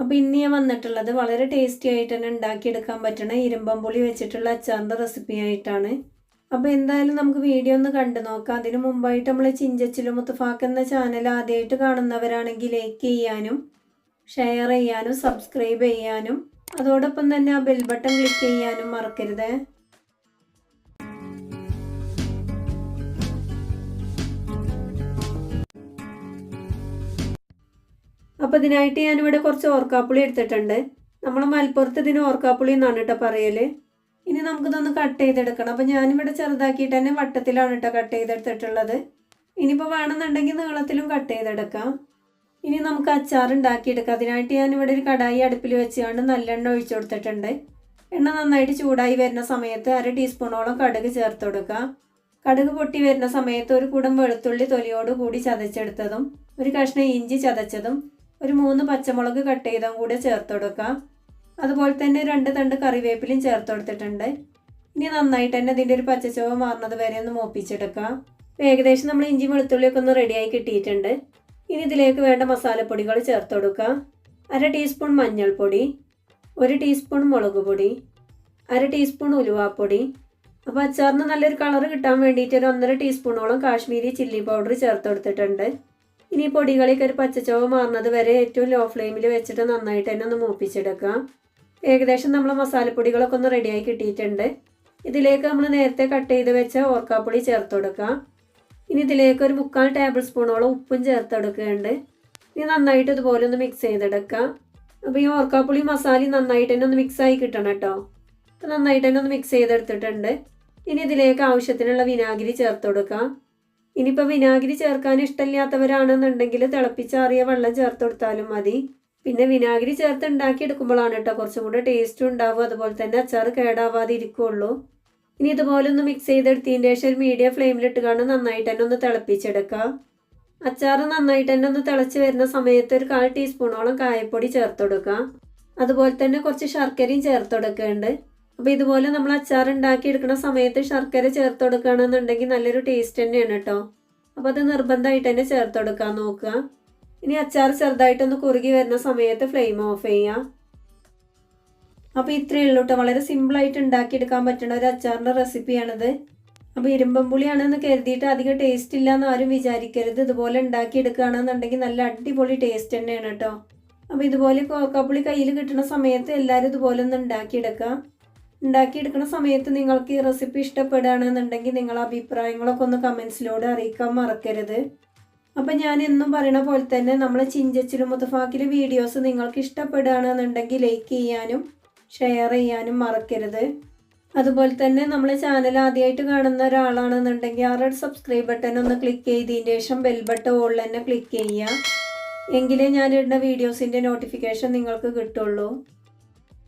അപ്പോൾ ഇന്ന് ഞാൻ വന്നിട്ടുള്ളത് വളരെ ടേസ്റ്റി ആയിട്ട് തന്നെ ഉണ്ടാക്കിയെടുക്കാൻ പറ്റണ ഇരുമ്പമ്പുളി വെച്ചിട്ടുള്ള അച്ചാറിൻ്റെ റെസിപ്പി ആയിട്ടാണ്. അപ്പോൾ എന്തായാലും നമുക്ക് വീഡിയോ ഒന്ന് കണ്ടു നോക്കാം. അതിന് മുമ്പായിട്ട് നമ്മൾ ചിഞ്ചച്ചിലും മുത്തഫാക്ക് എന്ന ചാനൽ ആദ്യമായിട്ട് കാണുന്നവരാണെങ്കിൽ ലൈക്ക് ചെയ്യാനും ഷെയർ ചെയ്യാനും സബ്സ്ക്രൈബ് ചെയ്യാനും അതോടൊപ്പം തന്നെ ആ ബെൽ ബട്ടൺ ക്ലിക്ക് ചെയ്യാനും മറക്കരുത്. അപ്പോൾ ഇതിനായിട്ട് ഞാനിവിടെ കുറച്ച് ഓർക്കാപ്പുളി എടുത്തിട്ടുണ്ട്. നമ്മൾ മലപ്പുറത്ത് ഇതിന് ഓർക്കാപ്പുളി എന്നാണ് കേട്ടോ പറയൽ. ഇനി നമുക്കിതൊന്ന് കട്ട് ചെയ്തെടുക്കണം. അപ്പോൾ ഞാനിവിടെ ചെറുതാക്കിയിട്ട് തന്നെ വട്ടത്തിലാണ് കേട്ടോ കട്ട് ചെയ്തെടുത്തിട്ടുള്ളത്. ഇനിയിപ്പോൾ വേണമെന്നുണ്ടെങ്കിൽ നീളത്തിലും കട്ട് ചെയ്തെടുക്കാം. ഇനി നമുക്ക് അച്ചാർ ഉണ്ടാക്കിയെടുക്കാം. അതിനായിട്ട് ഞാനിവിടെ ഒരു കടായി അടുപ്പിൽ വെച്ചുകൊണ്ട് നല്ലെണ്ണ ഒഴിച്ചു കൊടുത്തിട്ടുണ്ട്. എണ്ണ നന്നായിട്ട് ചൂടായി വരുന്ന സമയത്ത് 1/2 ടീസ്പൂണോളം കടുക് ചേർത്ത് കൊടുക്കുക. കടുക് പൊട്ടി വരുന്ന സമയത്ത് ഒരു കുടം വെളുത്തുള്ളി തൊലിയോട് കൂടി ചതച്ചെടുത്തതും ഒരു കഷ്ണം ഇഞ്ചി ചതച്ചതും ഒരു 3 പച്ചമുളക് കട്ട് ചെയ്തതും കൂടെ ചേർത്ത് കൊടുക്കുക. അതുപോലെ തന്നെ 2 തണ്ട് കറിവേപ്പിലയും ചേർത്ത് കൊടുത്തിട്ടുണ്ട്. ഇനി നന്നായിട്ട് തന്നെ ഇതിൻ്റെ ഒരു പച്ചച്ചുവ മാറുന്നത് വരെ ഒന്ന് മൂപ്പിച്ചെടുക്കുക. ഏകദേശം നമ്മൾ ഇഞ്ചി വെളുത്തുള്ളിയൊക്കെ ഒന്ന് റെഡിയായി കിട്ടിയിട്ടുണ്ട്. ഇനി ഇതിലേക്ക് വേണ്ട മസാലപ്പൊടികൾ ചേർത്ത് കൊടുക്കുക. 1/2 ടീസ്പൂൺ മഞ്ഞൾപ്പൊടി, 1 ടീസ്പൂൺ മുളക് പൊടി, 1/2 ടീസ്പൂൺ ഉലുവാപ്പൊടി. അപ്പോൾ അച്ചാറിന് നല്ലൊരു കളർ കിട്ടാൻ വേണ്ടിയിട്ട് ഒരു 1.5 ടീസ്പൂണോളം കാശ്മീരി ചില്ലി പൗഡർ ചേർത്ത് കൊടുത്തിട്ടുണ്ട്. ഇനി പൊടികളൊക്കെ ഒരു പച്ചച്ചുവ മാറുന്നത് വരെ ഏറ്റവും ലോ ഫ്ലെയിമിൽ വെച്ചിട്ട് നന്നായിട്ട് തന്നെ ഒന്ന് മൂപ്പിച്ചെടുക്കാം. ഏകദേശം നമ്മൾ മസാലപ്പൊടികളൊക്കെ ഒന്ന് റെഡിയായി കിട്ടിയിട്ടുണ്ട്. ഇതിലേക്ക് നമ്മൾ നേരത്തെ കട്ട് ചെയ്ത് വെച്ച ഓർക്കാപ്പുളി ചേർത്ത് കൊടുക്കാം. ഇനി ഇതിലേക്ക് ഒരു 3/4 ടേബിൾ സ്പൂണോളം ഉപ്പും ചേർത്ത് കൊടുക്കുന്നുണ്ട്. ഇനി നന്നായിട്ട് ഇതുപോലെ ഒന്ന് മിക്സ് ചെയ്തെടുക്കാം. അപ്പോൾ ഈ ഓർക്കാപ്പുളി മസാല നന്നായിട്ട് തന്നെ ഒന്ന് മിക്സായി കിട്ടണം കേട്ടോ. അപ്പോൾ നന്നായിട്ട് തന്നെ ഒന്ന് മിക്സ് ചെയ്തെടുത്തിട്ടുണ്ട്. ഇനി ഇതിലേക്ക് ആവശ്യത്തിനുള്ള വിനാഗിരി ചേർത്ത് കൊടുക്കാം. ഇനിയിപ്പോൾ വിനാഗിരി ചേർക്കാൻ ഇഷ്ടമില്ലാത്തവരാണെന്നുണ്ടെങ്കിൽ തിളപ്പിച്ചാറിയ വെള്ളം ചേർത്ത് കൊടുത്താലും മതി. പിന്നെ വിനാഗിരി ചേർത്ത് ഉണ്ടാക്കിയെടുക്കുമ്പോഴാണ് കേട്ടോ കുറച്ചും കൂടെ ടേസ്റ്റും ഉണ്ടാവും. അതുപോലെ തന്നെ അച്ചാർ കേടാവാതെ ഇരിക്കുള്ളൂ. ഇനി ഇതുപോലെ ഒന്ന് മിക്സ് ചെയ്തെടുത്തതിൻ്റെ ശേഷം ഒരു മീഡിയം ഫ്ലെയിമിലിട്ട് കാണാൻ നന്നായിട്ട് തന്നെ ഒന്ന് തിളപ്പിച്ചെടുക്കാം. അച്ചാർ നന്നായിട്ട് തന്നെ ഒന്ന് തിളച്ച് വരുന്ന സമയത്ത് ഒരു 1/4 ടീസ്പൂണോളം കായപ്പൊടി ചേർത്ത് കൊടുക്കാം. അതുപോലെ തന്നെ കുറച്ച് ശർക്കരയും ചേർത്ത് കൊടുക്കുന്നുണ്ട്. അപ്പോൾ ഇതുപോലെ നമ്മൾ അച്ചാർ ഉണ്ടാക്കിയെടുക്കുന്ന സമയത്ത് ശർക്കര ചേർത്ത് കൊടുക്കുകയാണെന്നുണ്ടെങ്കിൽ നല്ലൊരു ടേസ്റ്റ് തന്നെയാണ് കേട്ടോ. അപ്പോൾ അത് നിർബന്ധമായിട്ട് തന്നെ ചേർത്ത് കൊടുക്കാൻ നോക്കുക. ഇനി അച്ചാർ ചെറുതായിട്ടൊന്ന് കുറുകി വരുന്ന സമയത്ത് ഫ്ലെയിം ഓഫ് ചെയ്യാം. അപ്പോൾ ഇത്രയേ ഉള്ളൂ കേട്ടോ. വളരെ സിമ്പിളായിട്ട് ഉണ്ടാക്കിയെടുക്കാൻ പറ്റുന്ന ഒരു അച്ചാറിൻ്റെ റെസിപ്പിയാണിത്. അപ്പോൾ ഇരുമ്പമ്പുളിയാണെന്ന് കരുതിയിട്ട് അധികം ടേസ്റ്റ് ഇല്ല എന്ന് ആരും വിചാരിക്കരുത്. ഇതുപോലെ ഉണ്ടാക്കിയെടുക്കുകയാണെന്നുണ്ടെങ്കിൽ നല്ല അടിപൊളി ടേസ്റ്റ് തന്നെയാണ് കേട്ടോ. അപ്പോൾ ഇതുപോലെ ഓർക്കാപ്പുളി കയ്യിൽ കിട്ടുന്ന സമയത്ത് എല്ലാവരും ഇതുപോലെ ഒന്ന് ഉണ്ടാക്കിയെടുക്കുന്ന സമയത്ത് നിങ്ങൾക്ക് ഈ റെസിപ്പി ഇഷ്ടപ്പെടുകയാണെന്നുണ്ടെങ്കിൽ നിങ്ങളുടെ അഭിപ്രായങ്ങളൊക്കെ ഒന്ന് കമൻസിലൂടെ അറിയിക്കാൻ മറക്കരുത്. അപ്പം ഞാൻ എന്നും പറയണ പോലെ തന്നെ നമ്മളെ ചിഞ്ചച്ചിലും മുത്തഫാക്കിലും വീഡിയോസ് നിങ്ങൾക്ക് ഇഷ്ടപ്പെടുകയാണെന്നുണ്ടെങ്കിൽ ലൈക്ക് ചെയ്യാനും ഷെയർ ചെയ്യാനും മറക്കരുത്. അതുപോലെ തന്നെ നമ്മളെ ചാനൽ ആദ്യമായിട്ട് കാണുന്ന ഒരാളാണെന്നുണ്ടെങ്കിൽ ആ റെഡ് സബ്സ്ക്രൈബ് ബട്ടൺ ഒന്ന് ക്ലിക്ക് ചെയ്തതിന് ശേഷം ബെൽ ബട്ടൺ ഓളിൽ തന്നെ ക്ലിക്ക് ചെയ്യുക. എങ്കിലേ ഞാനിടുന്ന വീഡിയോസിൻ്റെ നോട്ടിഫിക്കേഷൻ നിങ്ങൾക്ക് കിട്ടുള്ളൂ.